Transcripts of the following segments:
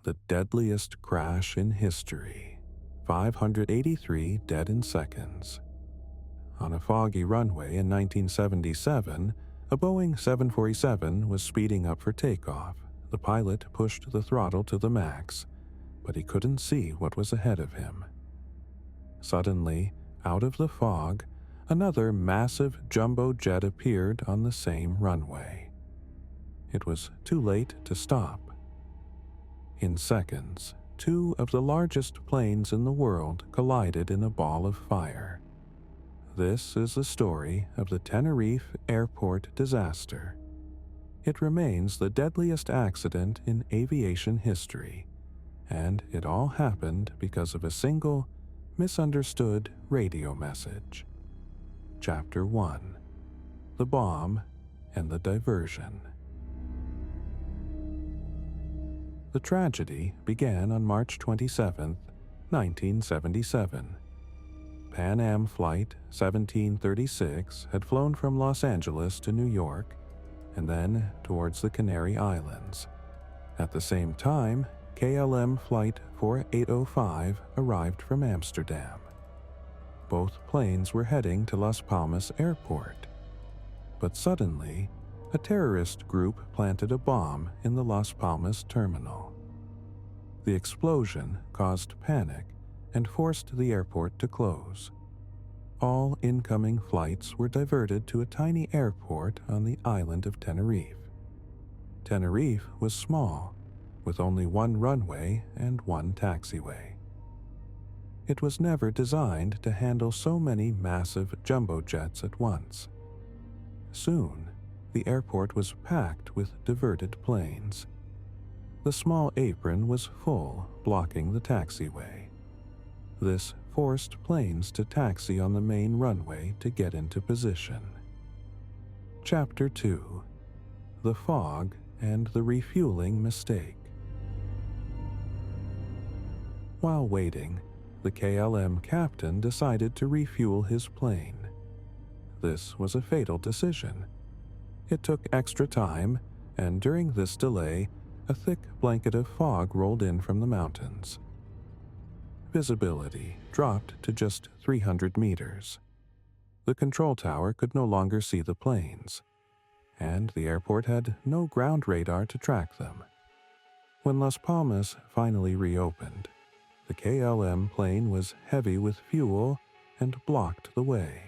the deadliest crash in history, 583 dead in seconds. On a foggy runway in 1977, a Boeing 747 was speeding up for takeoff. The pilot pushed the throttle to the max, but he couldn't see what was ahead of him. Suddenly, out of the fog, another massive jumbo jet appeared on the same runway. It was too late to stop. In seconds, two of the largest planes in the world collided in a ball of fire. This is the story of the Tenerife Airport Disaster. It remains the deadliest accident in aviation history, and it all happened because of a single, misunderstood radio message. Chapter 1: The Bomb and the Diversion. The tragedy began on March 27, 1977. Pan Am Flight 1736 had flown from Los Angeles to New York and then towards the Canary Islands. At the same time, KLM Flight 4805 arrived from Amsterdam. Both planes were heading to Las Palmas Airport. But suddenly, a terrorist group planted a bomb in the Las Palmas terminal. The explosion caused panic and forced the airport to close. All incoming flights were diverted to a tiny airport on the island of Tenerife. Tenerife was small, with only one runway and one taxiway. It was never designed to handle so many massive jumbo jets at once. Soon, the airport was packed with diverted planes. The small apron was full, blocking the taxiway. This forced planes to taxi on the main runway to get into position. Chapter 2: The Fog and the Refueling Mistake. While waiting, the KLM captain decided to refuel his plane. This was a fatal decision. It took extra time, and during this delay, a thick blanket of fog rolled in from the mountains. Visibility dropped to just 300 meters. The control tower could no longer see the planes, and the airport had no ground radar to track them. When Las Palmas finally reopened, the KLM plane was heavy with fuel and blocked the way.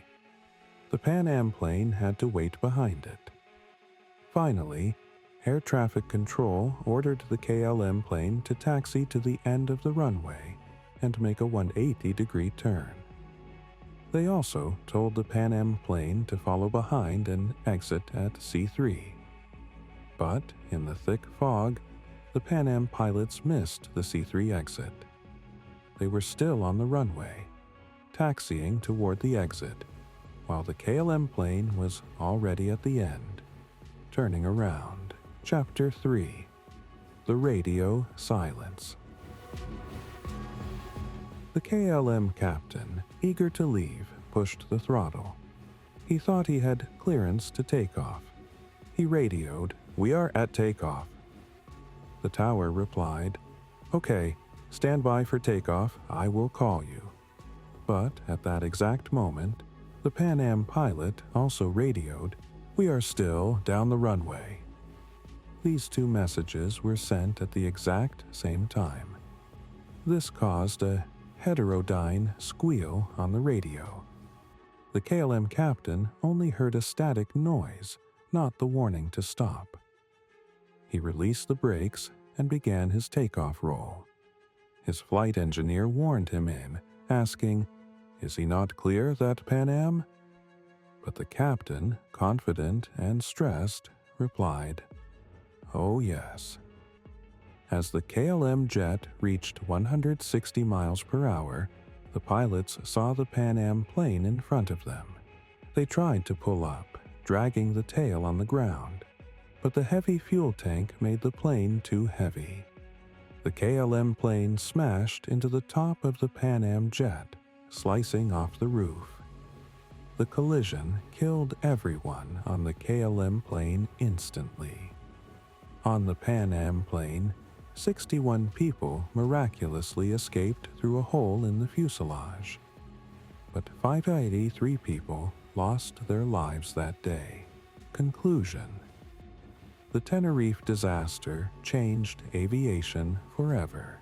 The Pan Am plane had to wait behind it. Finally, air traffic control ordered the KLM plane to taxi to the end of the runway and make a 180-degree turn. They also told the Pan Am plane to follow behind and exit at C3. But in the thick fog, the Pan Am pilots missed the C3 exit. They were still on the runway, taxiing toward the exit, while the KLM plane was already at the end, turning around. Chapter 3: The Radio Silence. The KLM captain, eager to leave, pushed the throttle. He thought he had clearance to take off. He radioed, "We are at takeoff." The tower replied, "Okay, stand by for takeoff, I will call you." But at that exact moment, the Pan Am pilot also radioed, "We are still down the runway." These two messages were sent at the exact same time. This caused a heterodyne squeal on the radio. The KLM captain only heard a static noise, not the warning to stop. He released the brakes and began his takeoff roll. His flight engineer warned him in, asking, "Is he not clear, that Pan Am?" But the captain, confident and stressed, replied, "Oh yes." As the KLM jet reached 160 miles per hour, the pilots saw the Pan Am plane in front of them. They tried to pull up, dragging the tail on the ground, but the heavy fuel tank made the plane too heavy. The KLM plane smashed into the top of the Pan Am jet, slicing off the roof. The collision killed everyone on the KLM plane instantly. On the Pan Am plane, 61 people miraculously escaped through a hole in the fuselage, but 583 people lost their lives that day. Conclusion: the Tenerife disaster changed aviation forever.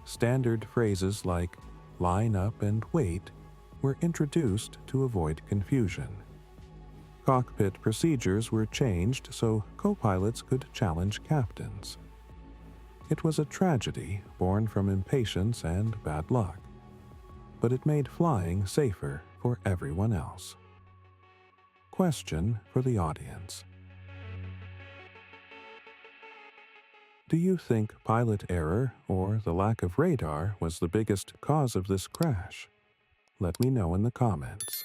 Standard phrases like "line up" and "wait" were introduced to avoid confusion. Cockpit procedures were changed so co-pilots could challenge captains. It was a tragedy born from impatience and bad luck, but it made flying safer for everyone else. Question for the audience: do you think pilot error or the lack of radar was the biggest cause of this crash? Let me know in the comments.